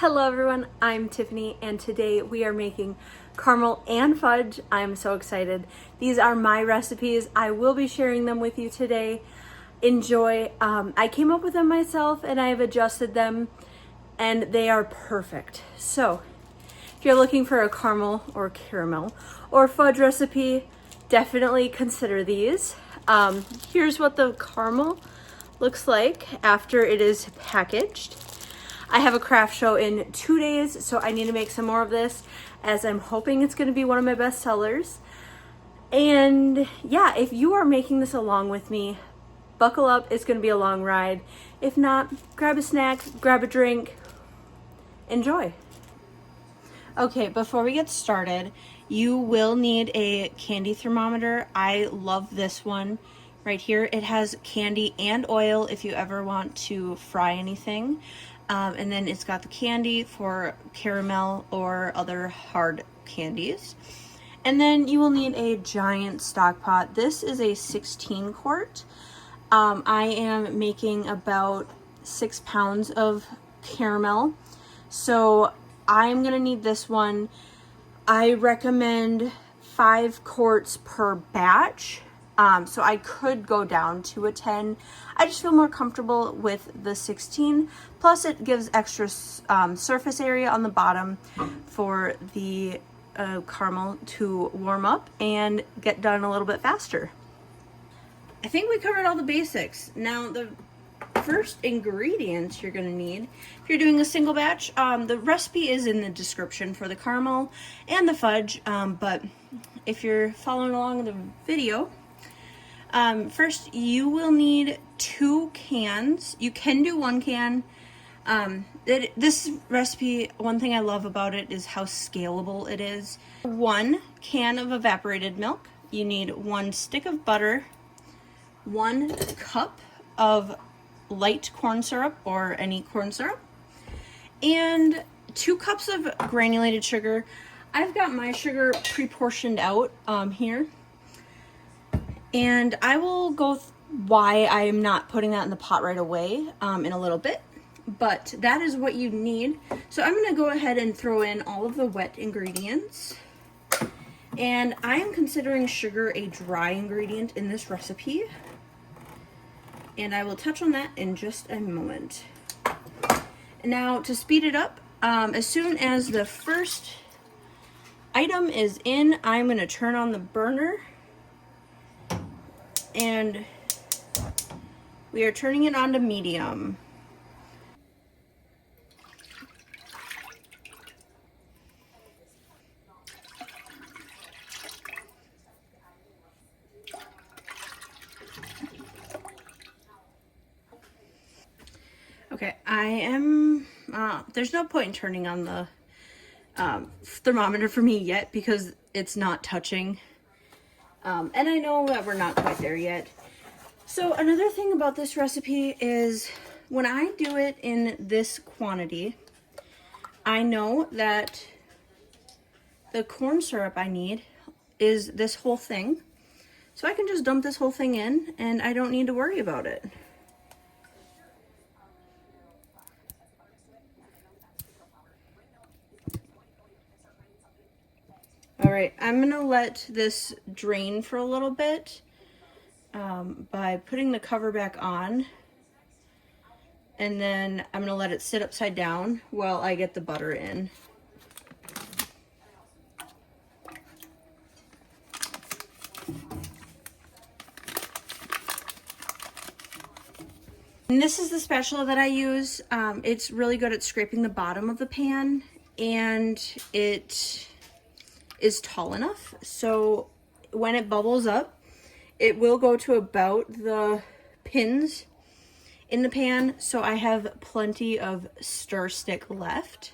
Hello everyone, I'm Tiffany and today we are making caramel and fudge. I'm so excited. These are my recipes. I will be sharing them with you today. Enjoy. I came up with them myself and I have adjusted them and they are perfect. So if you're looking for a caramel or fudge recipe, definitely consider these. Here's what the caramel looks like after it is packaged. I have a craft show in 2 days, so I need to make some more of this as I'm hoping it's going to be one of my best sellers. And yeah, if you are making this along with me, buckle up, it's going to be a long ride. If not, grab a snack, grab a drink, enjoy. Okay, before we get started, you will need a candy thermometer. I love this one right here. It has candy and oil if you ever want to fry anything. And then it's got the candy for caramel or other hard candies. And then you will need a giant stock pot. This is a 16 quart. I am making about 6 pounds of caramel. So I'm gonna need this one. I recommend 5 quarts per batch. So I could go down to a 10. I just feel more comfortable with the 16. Plus it gives extra surface area on the bottom for the caramel to warm up and get done a little bit faster. I think we covered all the basics. Now the first ingredients you're gonna need, if you're doing a single batch, the recipe is in the description for the caramel and the fudge, but if you're following along in the video, first you will need 2 cans. You can do 1 can. This recipe, one thing I love about it is how scalable it is. 1 can of evaporated milk. You need 1 stick of butter, 1 cup of light corn syrup or any corn syrup, and 2 cups of granulated sugar. I've got my sugar pre-portioned out here. And I will go why I am not putting that in the pot right away in a little bit, but that is what you need. So I'm going to go ahead and throw in all of the wet ingredients. And I am considering sugar a dry ingredient in this recipe. And I will touch on that in just a moment. Now to speed it up, as soon as the first item is in, I'm going to turn on the burner. And we are turning it on to medium. Okay, I am, there's no point in turning on the thermometer for me yet because it's not touching. And I know that we're not quite there yet. So another thing about this recipe is when I do it in this quantity, I know that the corn syrup I need is this whole thing. So I can just dump this whole thing in and I don't need to worry about it. All right, I'm gonna let this drain for a little bit by putting the cover back on, and then I'm gonna let it sit upside down while I get the butter in. And this is the spatula that I use. It's really good at scraping the bottom of the pan, and it is tall enough so when it bubbles up it will go to about the pins in the pan, so I have plenty of stir stick left.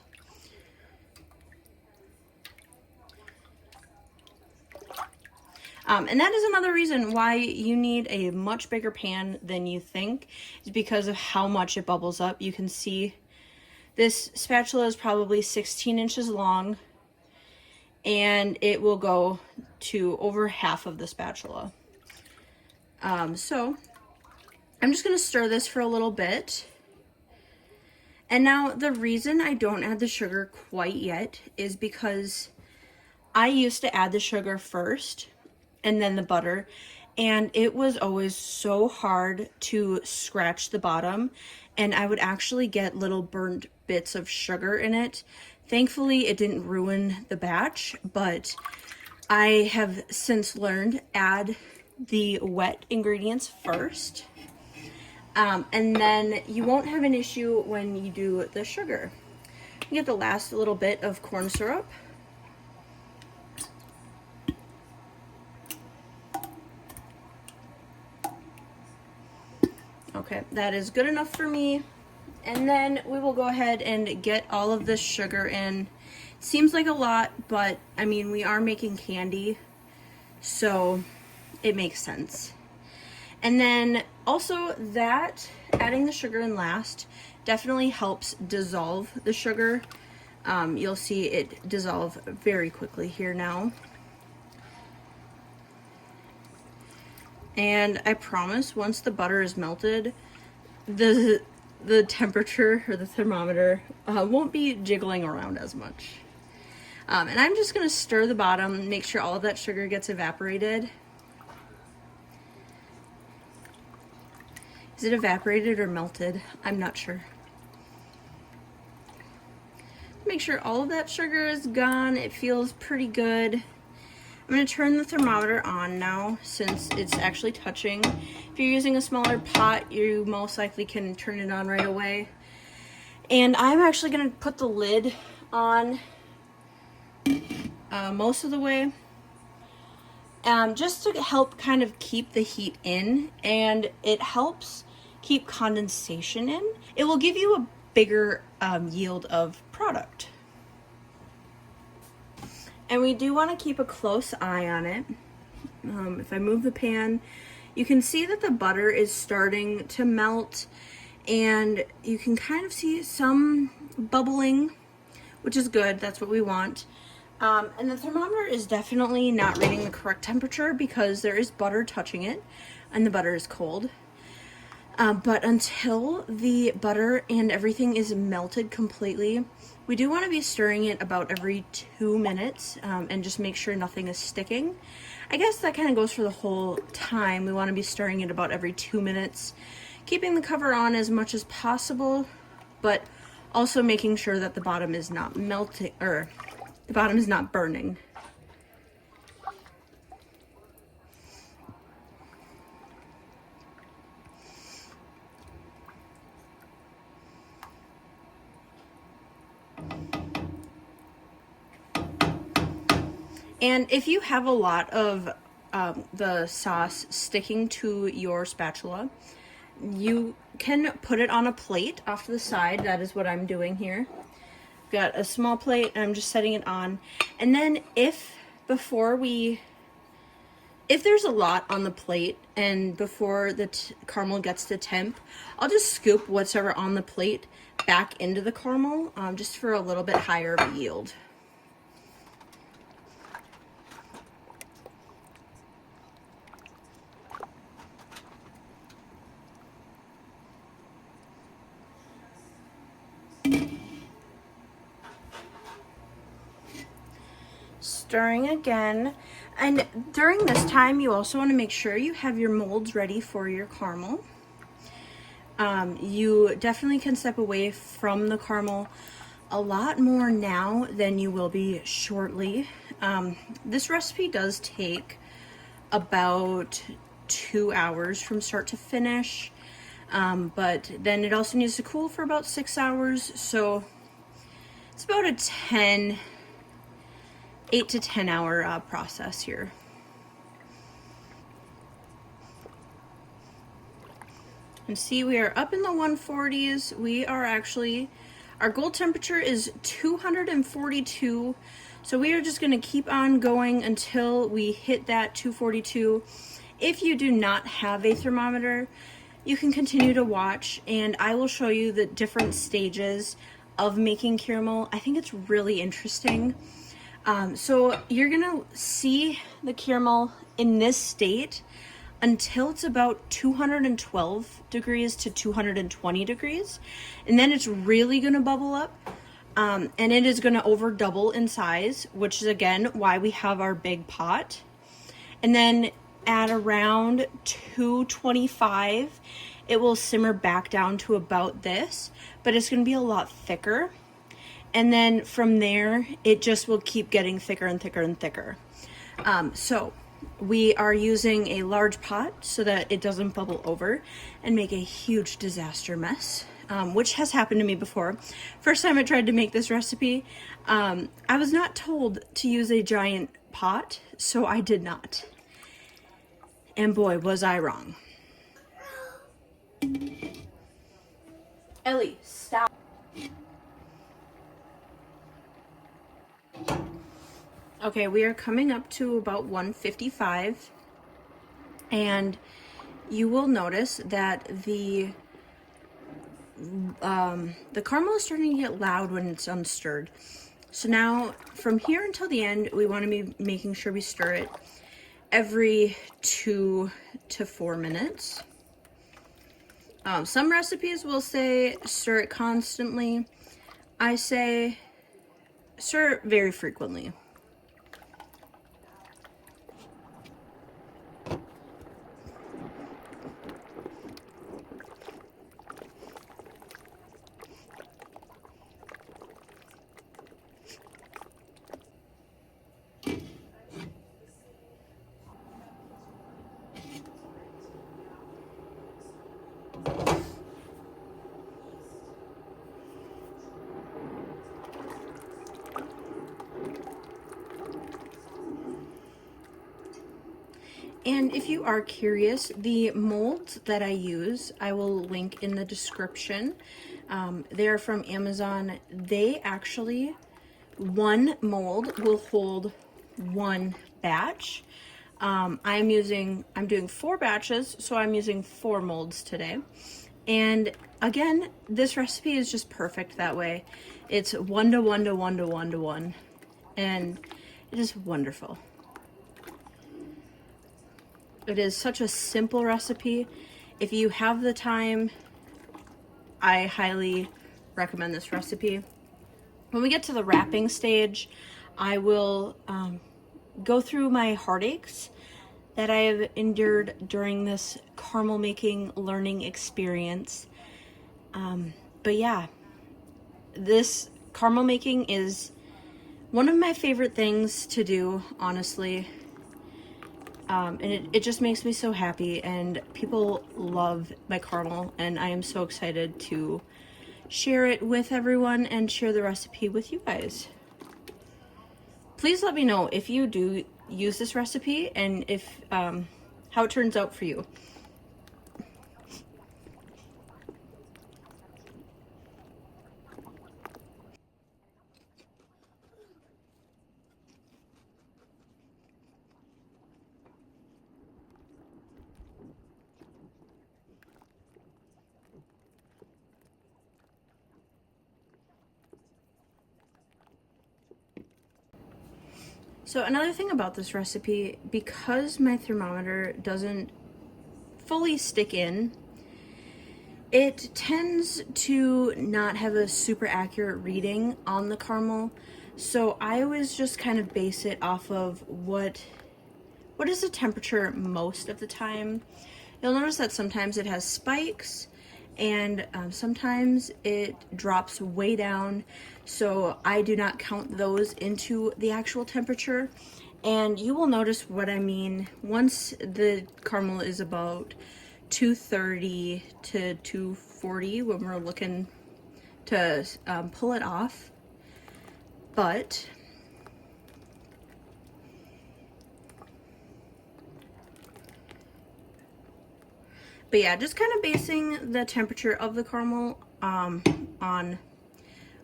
And that is another reason why you need a much bigger pan than you think, is because of how much it bubbles up. You can see this spatula is probably 16 inches long and it will go to over half of the spatula. So I'm just going to stir this for a little bit. And now the reason I don't add the sugar quite yet is because I used to add the sugar first and then the butter, and it was always so hard to scratch the bottom, and I would actually get little burnt bits of sugar in it. Thankfully, it didn't ruin the batch, but I have since learned add the wet ingredients first. And then you won't have an issue when you do the sugar. You get the last little bit of corn syrup. Okay, that is good enough for me. And then we will go ahead and get all of this sugar in. Seems like a lot, but I mean, we are making candy, so it makes sense. And then also that adding the sugar in last definitely helps dissolve the sugar. You'll see it dissolve very quickly here now. And I promise once the butter is melted, the temperature or the thermometer won't be jiggling around as much. And I'm just gonna stir the bottom, make sure all of that sugar gets evaporated. Is it evaporated or melted? I'm not sure. Make sure all of that sugar is gone. It feels pretty good. I'm going to turn the thermometer on now since it's actually touching. If you're using a smaller pot, you most likely can turn it on right away. And I'm actually going to put the lid on most of the way. Just to help kind of keep the heat in, and it helps keep condensation in. It will give you a bigger yield of product. And we do want to keep a close eye on it. If I move the pan, you can see that the butter is starting to melt, and you can kind of see some bubbling, which is good. That's what we want. And the thermometer is definitely not reading the correct temperature because there is butter touching it and the butter is cold. But until the butter and everything is melted completely, we do want to be stirring it about every 2 minutes and just make sure nothing is sticking. I guess that kind of goes for the whole time. We want to be stirring it about every 2 minutes, keeping the cover on as much as possible, but also making sure that the bottom is not melting, or the bottom is not burning. And if you have a lot of the sauce sticking to your spatula, you can put it on a plate off to the side. That is what I'm doing here. Got a small plate and I'm just setting it on. And then if there's a lot on the plate and before the caramel gets to temp, I'll just scoop whatever on the plate back into the caramel just for a little bit higher of a yield. Stirring again, and during this time you also want to make sure you have your molds ready for your caramel. You definitely can step away from the caramel a lot more now than you will be shortly. This recipe does take about 2 hours from start to finish, but then it also needs to cool for about 6 hours, so it's about a 8 to 10 hour process here. And see, we are up in the 140s. We are actually, our goal temperature is 242. So we are just gonna keep on going until we hit that 242. If you do not have a thermometer, you can continue to watch and I will show you the different stages of making caramel. I think it's really interesting. So you're gonna see the caramel in this state until it's about 212 degrees to 220 degrees. And then it's really gonna bubble up. And it is gonna over double in size, which is again why we have our big pot. And then at around 225, it will simmer back down to about this, but it's gonna be a lot thicker. And then from there, it just will keep getting thicker and thicker and thicker. So we are using a large pot so that it doesn't bubble over and make a huge disaster mess, which has happened to me before. First time I tried to make this recipe, I was not told to use a giant pot, so I did not. And boy, was I wrong. Ellie, stop. Okay, we are coming up to about 155, and you will notice that the caramel is starting to get loud when it's unstirred. So now, from here until the end, we want to be making sure we stir it every 2 to 4 minutes. Some recipes will say stir it constantly. I say stir it very frequently. And if you are curious, the molds that I use, I will link in the description. They're from Amazon. They actually, one mold will hold one batch. I'm doing 4 batches, so I'm using 4 molds today. And again, this recipe is just perfect that way. It's 1 to 1 to 1 to 1 to 1. And it is wonderful. It is such a simple recipe. If you have the time, I highly recommend this recipe. When we get to the wrapping stage, I will go through my heartaches that I have endured during this caramel making learning experience. But yeah, this caramel making is one of my favorite things to do, honestly. And it just makes me so happy, and people love my caramel, and I am so excited to share it with everyone and share the recipe with you guys. Please let me know if you do use this recipe and if how it turns out for you. So another thing about this recipe, because my thermometer doesn't fully stick in, it tends to not have a super accurate reading on the caramel. So I always just kind of base it off of what is the temperature most of the time. You'll notice that sometimes it has spikes, and sometimes it drops way down, so I do not count those into the actual temperature. And you will notice what I mean once the caramel is about 230 to 240 when we're looking to pull it off. But yeah, just kind of basing the temperature of the caramel on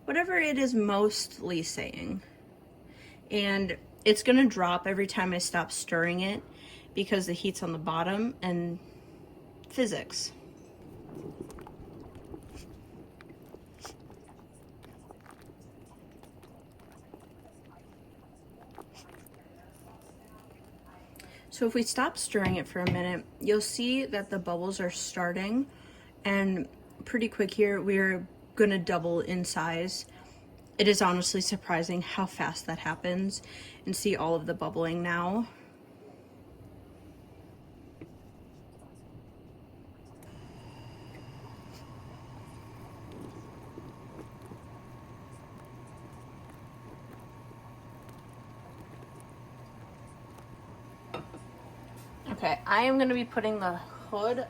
whatever it is mostly saying. And it's gonna drop every time I stop stirring it because the heat's on the bottom and physics. So if we stop stirring it for a minute, you'll see that the bubbles are starting, and pretty quick here, we're gonna double in size. It is honestly surprising how fast that happens, and see all of the bubbling now. Okay, I am gonna be putting the hood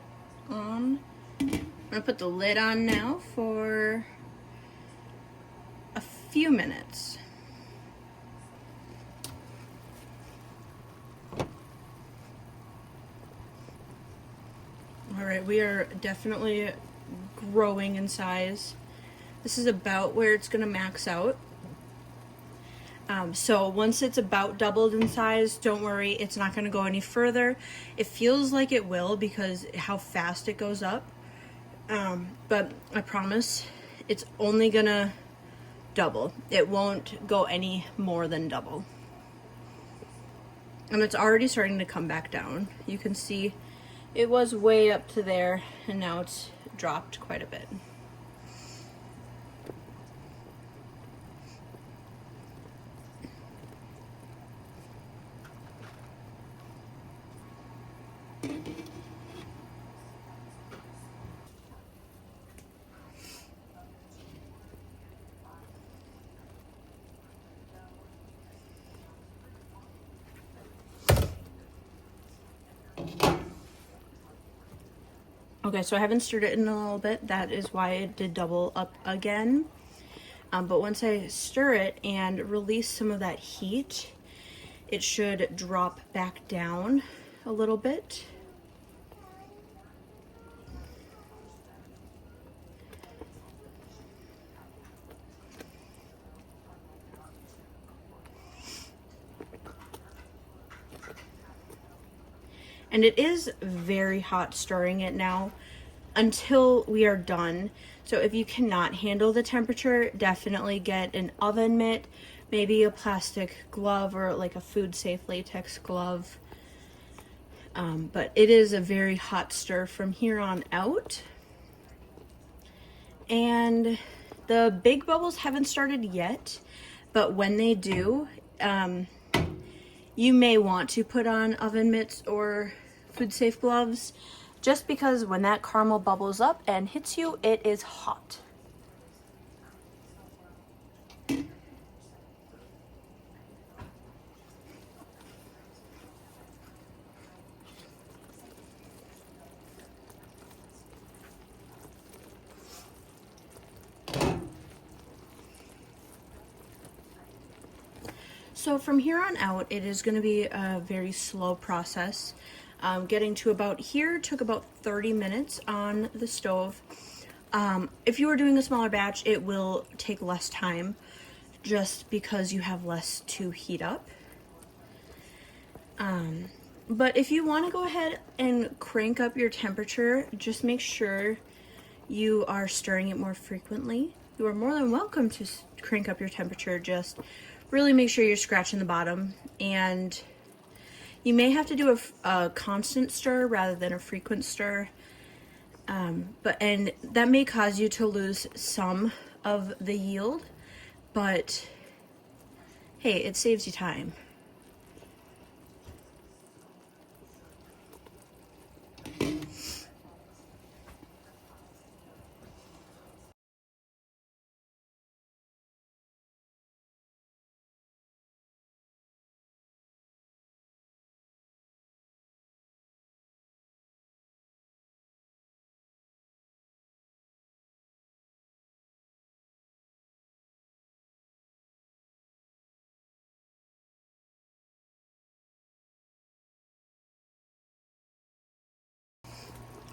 on. I'm gonna put the lid on now for a few minutes. All right, we are definitely growing in size. This is about where it's gonna max out. So once it's about doubled in size, don't worry, it's not gonna go any further. It feels like it will because how fast it goes up. But I promise it's only gonna double. It won't go any more than double. And it's already starting to come back down. You can see it was way up to there and now it's dropped quite a bit. Okay, so I haven't stirred it in a little bit. That is why it did double up again. But once I stir it and release some of that heat, it should drop back down a little bit. And it is very hot stirring it now until we are done. So if you cannot handle the temperature, definitely get an oven mitt, maybe a plastic glove or like a food safe latex glove. But it is a very hot stir from here on out. And the big bubbles haven't started yet, but when they do, you may want to put on oven mitts or food safe gloves, just because when that caramel bubbles up and hits you, it is hot. So from here on out, it is going to be a very slow process. Getting to about here took about 30 minutes on the stove. If you are doing a smaller batch, it will take less time just because you have less to heat up. But if you want to go ahead and crank up your temperature, just make sure you are stirring it more frequently. You are more than welcome to crank up your temperature, just really make sure you're scratching the bottom, and you may have to do a constant stir rather than a frequent stir, and that may cause you to lose some of the yield, but hey, it saves you time.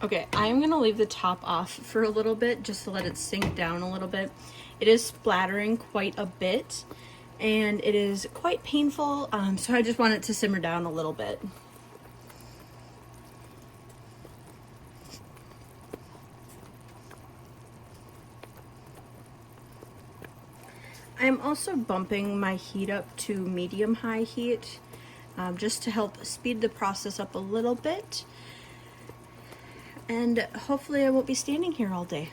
Okay, I'm gonna leave the top off for a little bit just to let it sink down a little bit. It is splattering quite a bit and it is quite painful, so I just want it to simmer down a little bit. I'm also bumping my heat up to medium-high heat just to help speed the process up a little bit. And hopefully I won't be standing here all day.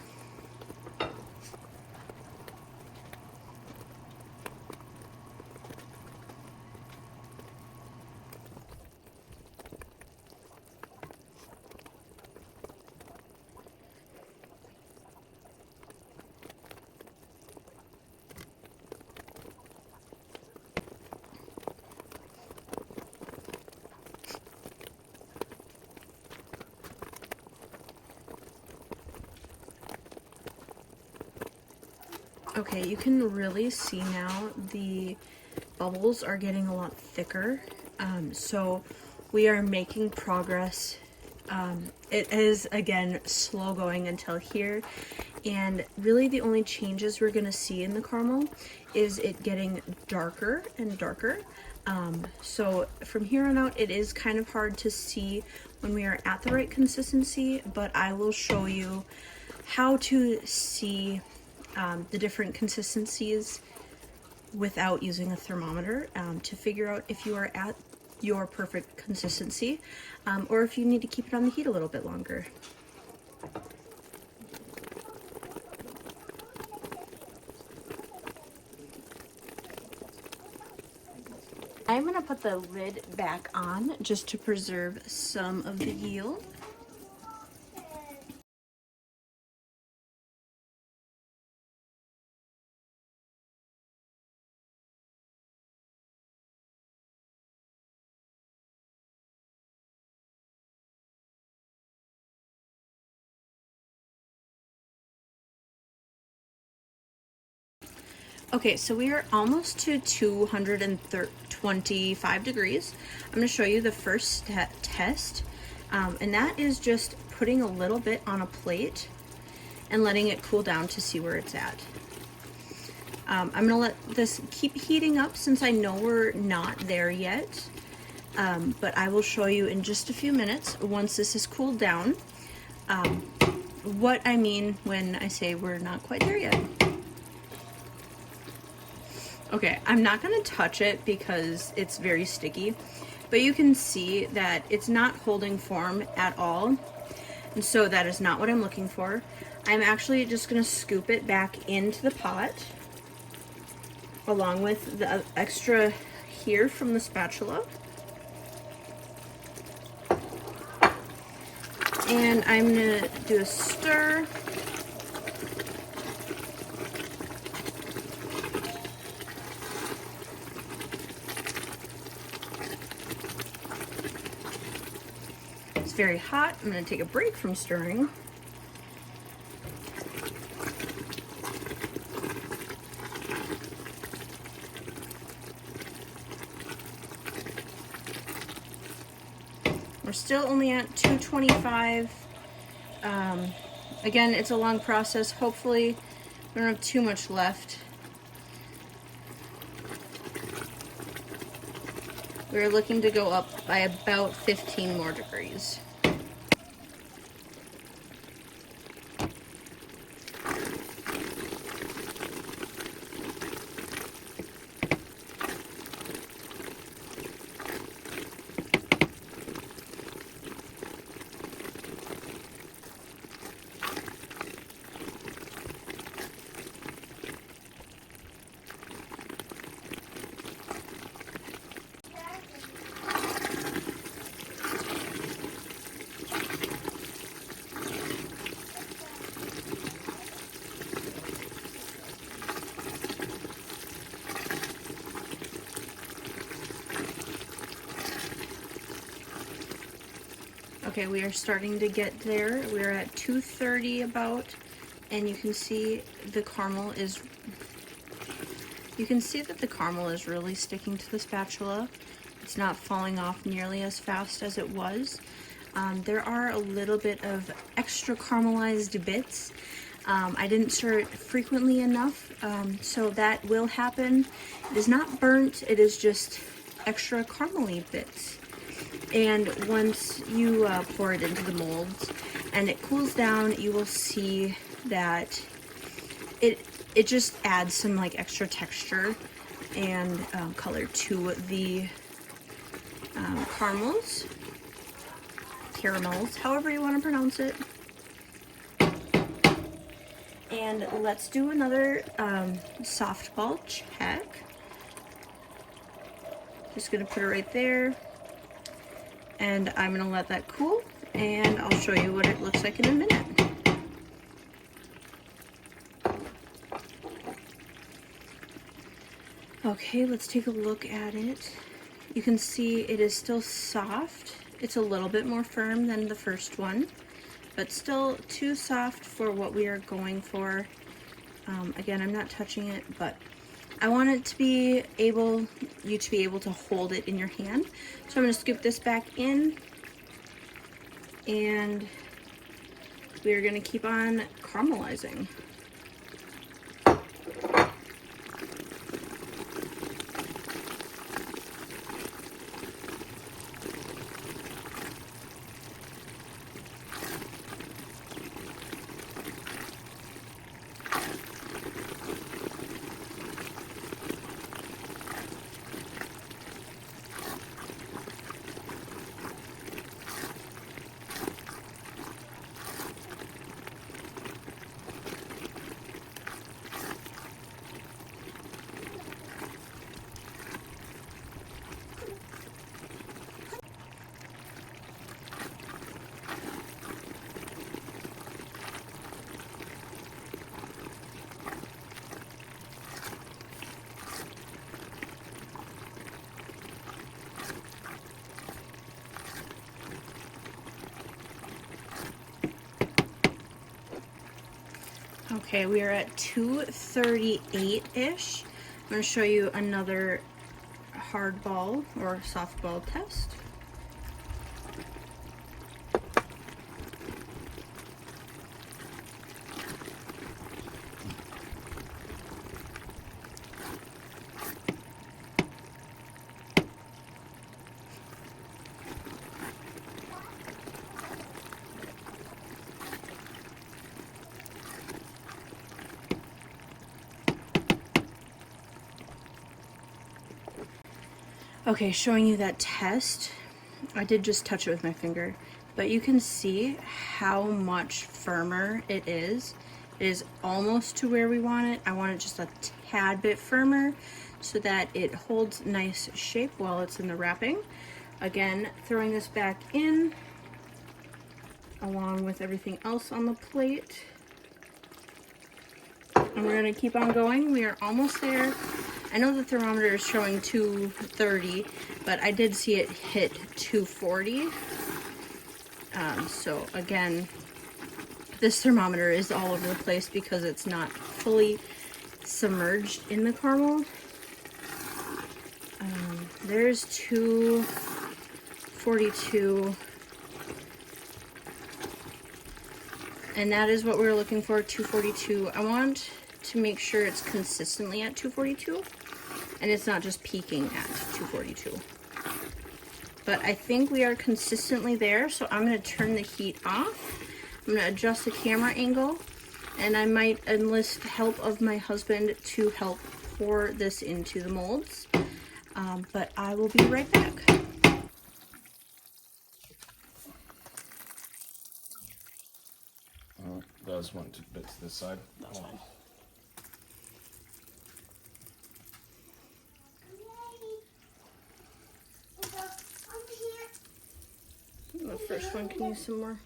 Okay, you can really see now the bubbles are getting a lot thicker. So we are making progress. It is, again, slow going until here. And really the only changes we're gonna see in the caramel is it getting darker and darker. So from here on out, it is kind of hard to see when we are at the right consistency, but I will show you how to see the different consistencies without using a thermometer to figure out if you are at your perfect consistency or if you need to keep it on the heat a little bit longer. I'm going to put the lid back on just to preserve some of the yield. Okay, so we are almost to 225 degrees. I'm going to show you the first test, and that is just putting a little bit on a plate and letting it cool down to see where it's at. I'm going to let this keep heating up since I know we're not there yet, but I will show you in just a few minutes once this is cooled down what I mean when I say we're not quite there yet. Okay, I'm not going to touch it because it's very sticky, but you can see that it's not holding form at all, and so that is not what I'm looking for. I'm actually just going to scoop it back into the pot along with the extra here from the spatula. And I'm going to do a stir. Very hot. I'm going to take a break from stirring. We're still only at 225. Again, it's a long process. Hopefully we don't have too much left. We're looking to go up by about 15 more degrees. Okay, we are starting to get there. We're at 230 about, and you can see the caramel is, that the caramel is really sticking to the spatula. It's not falling off nearly as fast as it was. There are a little bit of extra caramelized bits. I didn't stir it frequently enough, so that will happen. It is not burnt, it is just extra caramely bits. And once you pour it into the molds and it cools down, you will see that it just adds some like extra texture and color to the caramels, however you want to pronounce it. And let's do another softball check. Just gonna put it right there, and I'm gonna let that cool, and I'll show you what it looks like in a minute. Okay, let's take a look at it. You can see it is still soft. It's a little bit more firm than the first one, but still too soft for what we are going for. Again, I'm not touching it, but I want it to be able, you to be able to hold it in your hand. So I'm gonna scoop this back in, and we're gonna keep on caramelizing. Okay, we are at 238-ish. I'm going to show you another hard ball or softball test. Okay, showing you that test. I did just touch it with my finger, but you can see how much firmer it is. It is almost to where we want it. I want it just a tad bit firmer so that it holds nice shape while it's in the wrapping. Again, throwing this back in along with everything else on the plate. And we're gonna keep on going. We are almost there. I know the thermometer is showing 230, but I did see it hit 240. So again, this thermometer is all over the place because it's not fully submerged in the caramel. There's 242. And that is what we're looking for, 242. I want to make sure it's consistently at 242 and it's not just peaking at 242. But I think we are consistently there, so I'm going to turn the heat off. I'm going to adjust the camera angle, and I might enlist help of my husband to help pour this into the molds. But I will be right back. Those went a bit to this side. That's fine. The first one can use some more.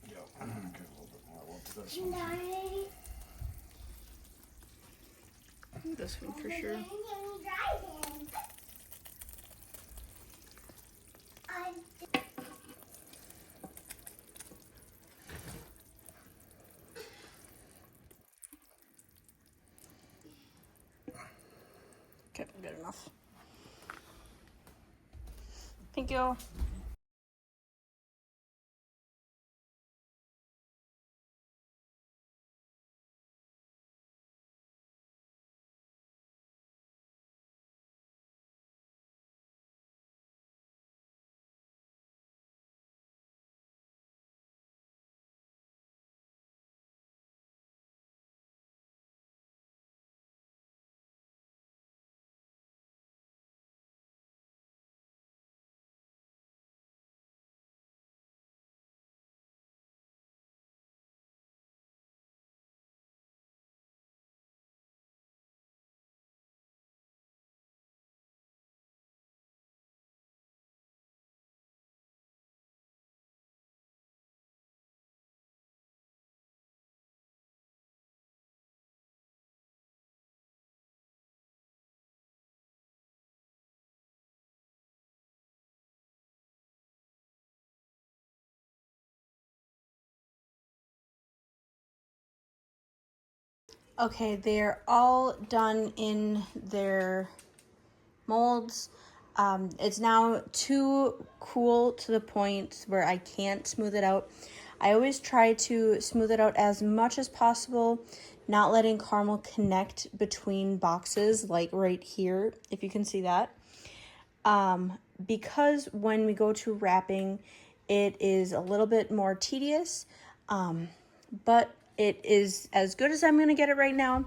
Yeah, I'm gonna get a little bit more. I want this one. This one for sure. Okay, good enough. Thank you. Okay, they're all done in their molds. It's now too cool to the point where I can't smooth it out. I always try to smooth it out as much as possible, not letting caramel connect between boxes, like right here, if you can see that. Because when we go to wrapping, it is a little bit more tedious, but it is as good as I'm going to get it right now.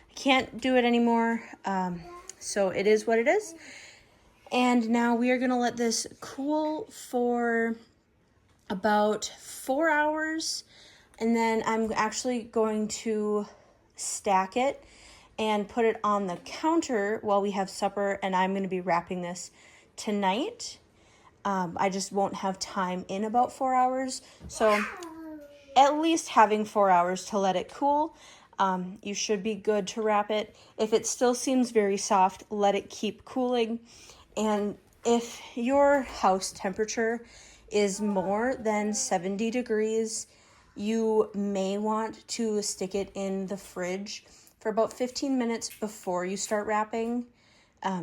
I can't do it anymore, so it is what it is. And now we are going to let this cool for about 4 hours, and then I'm actually going to stack it and put it on the counter while we have supper, and I'm going to be wrapping this tonight. I just won't have time in about 4 hours, so at least having 4 hours to let it cool. You should be good to wrap it. If it still seems very soft, let it keep cooling. And if your house temperature is more than 70 degrees, you may want to stick it in the fridge for about 15 minutes before you start wrapping,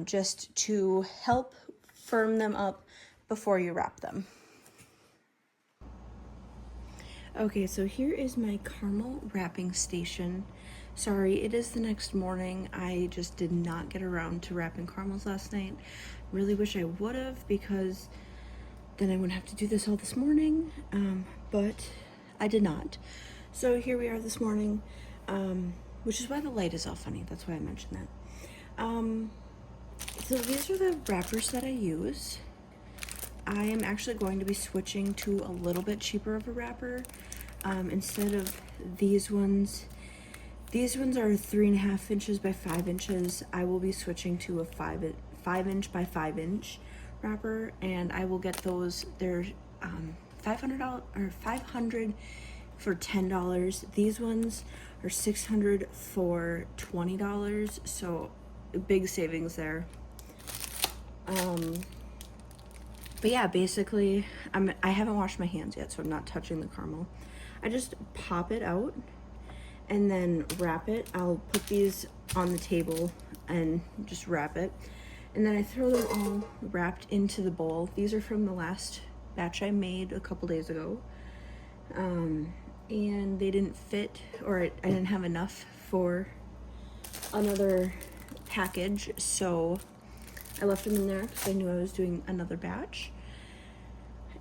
just to help firm them up before you wrap them. Okay, so here is my caramel wrapping station. Sorry, it is the next morning. I just did not get around to wrapping caramels last night. Really wish I would have, because then I wouldn't have to do this all this morning, but I did not. So here we are this morning, which is why the light is all funny. That's why I mentioned that. So these are the wrappers that I use. I am actually going to be switching to a little bit cheaper of a wrapper. Instead of these ones are 3.5 inches by 5 inches. I will be switching to a 5 inch by 5 inch wrapper, and I will get those. They're $500 or $500 for $10. These ones are $600 for $20. So big savings there. But yeah, basically, I haven't washed my hands yet, so I'm not touching the caramel. I just pop it out and then wrap it. I'll put these on the table and just wrap it. And then I throw them all wrapped into the bowl. These are from the last batch I made a couple days ago. And they didn't fit, or I didn't have enough for another package, so I left them in there because I knew I was doing another batch.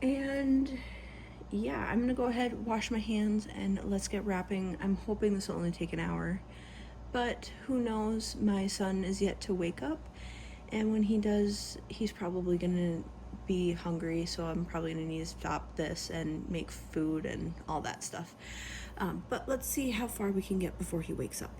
And yeah, I'm gonna go ahead, wash my hands, and let's get wrapping. I'm hoping this will only take an hour, but who knows? My son is yet to wake up, and when he does, he's probably gonna be hungry, so I'm probably gonna need to stop this and make food and all that stuff. But let's see how far we can get before he wakes up.